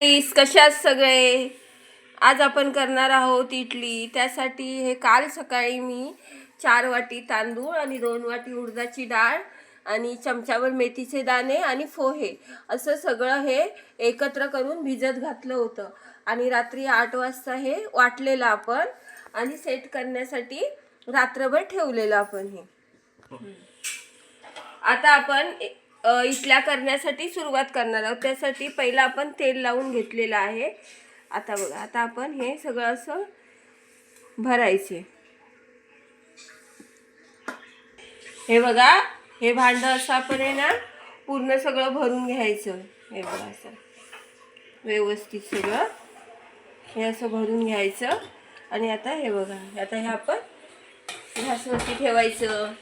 कशात सगळे आज आपण करणार आहोत इडली। त्यासाठी हे काल सकाळी मी 4 वाटी तांदूळ आणि 2 वाटी उडदाची डाळ आणि चमचाभर मेथीचे दाणे आणि पोहे असं सगळं हे एकत्र करून भिजत घातलं होतं आणि रात्री 8 वाजता हे वाटलेलं आपण आणि सेट करण्यासाठी रात्रभर ठेवलेलं आपण हे। आता आपण इडल्या करण्यासाठी सुरुवात करणार आहोत। त्यासाठी पहिला आपण तेल लावून घेतलेलं आहे। आता बघा, आता आपण हे सगळं असं भरायचे। हे बघा, हे भांड असं आपण आहे ना पूर्ण सगळं भरून घ्यायचं। हे बघा असं व्यवस्थित सगळं हे असं भरून घ्यायचं आणि आता हे बघा, आता हे आपण गॅसवरती ठेवायचं।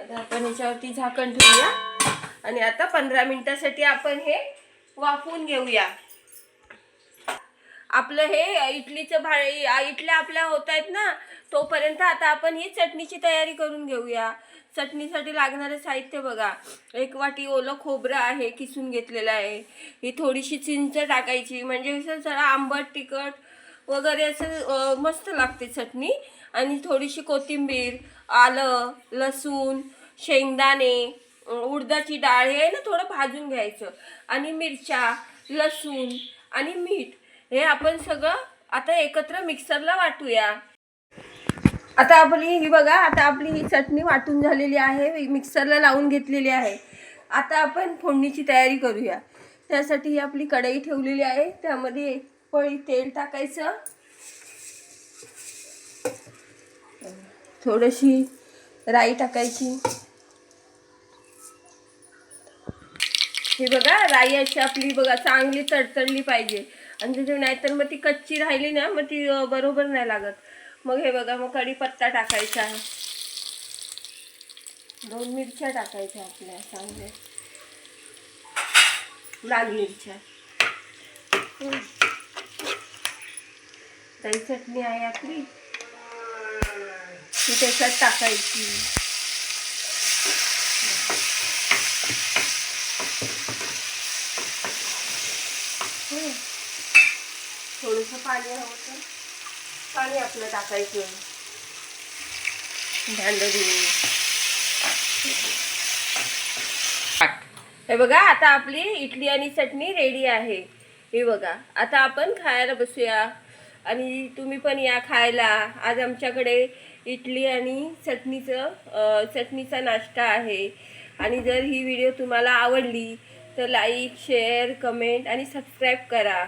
आता आपण याच्यावरती झाकण ठेवूया आणि आता 15 मिनिटासाठी आपण हे वाफवून घेऊया। आपलं हे इडल्या आपल्या होत आहेत ना, तोपर्यंत आता आपण ही चटणीची तयारी करून घेऊया। चटणीसाठी लागणारे साहित्य बघा, 1 वाटी ओलं खोबरं आहे, किसून घेतलेलं आहे। ही थोडीशी चिंच टाकायची, म्हणजे कसं जरा आंबट तिखट वगैरे असं मस्त लागते चटणी। आणि थोडीशी कोथिंबीर, आलं, लसूण, शेंगदाणे, उडदाची डाळ हे ना थोडं भाजून घ्यायचं आणि मिरच्या, लसूण आणि मीठ हे आपण सगळं आता एकत्र मिक्सरला वाटूया। आता आपली ही बघा, आता आपली ही चटणी वाटून झालेली आहे, मिक्सरला लावून घेतलेली आहे। आता आपण फोडणीची तयारी करूया। त्यासाठी ही आपली कढई ठेवलेली आहे, त्यामध्ये 1 पळी तेल टाकायचं, थोडीशी राई टाकायची। हे बघा, राई अशी आपली बघा चांगली तडतडली पाहिजे, आणि नाहीतर मग ती कच्ची राहिली ना मग ती बरोबर नाही लागत। मग हे बघा, मग कढीपत्ता टाकायचा, 2 मिरच्या टाकायच्या आपल्या चांगल्या लाल मिरच्या। दही चटणी आहे आपली, ती त्याच्यात टाकायची। थोडंसं पाणी हवं तर पाणी आपलं टाकायचं, भांडं धुवून। हे बघा, आता आपली इडली आणि चटणी रेडी आहे। हे बघा, आता आपण खायला बसूया आणि तुम्ही पण या खायला। आज आमच्याकडे इडली आणि चटणीचा नाश्ता आहे। आणि जर ही व्हिडिओ तुम्हाला आवडली तर लाईक, शेअर, कमेंट आणि सबस्क्राईब करा।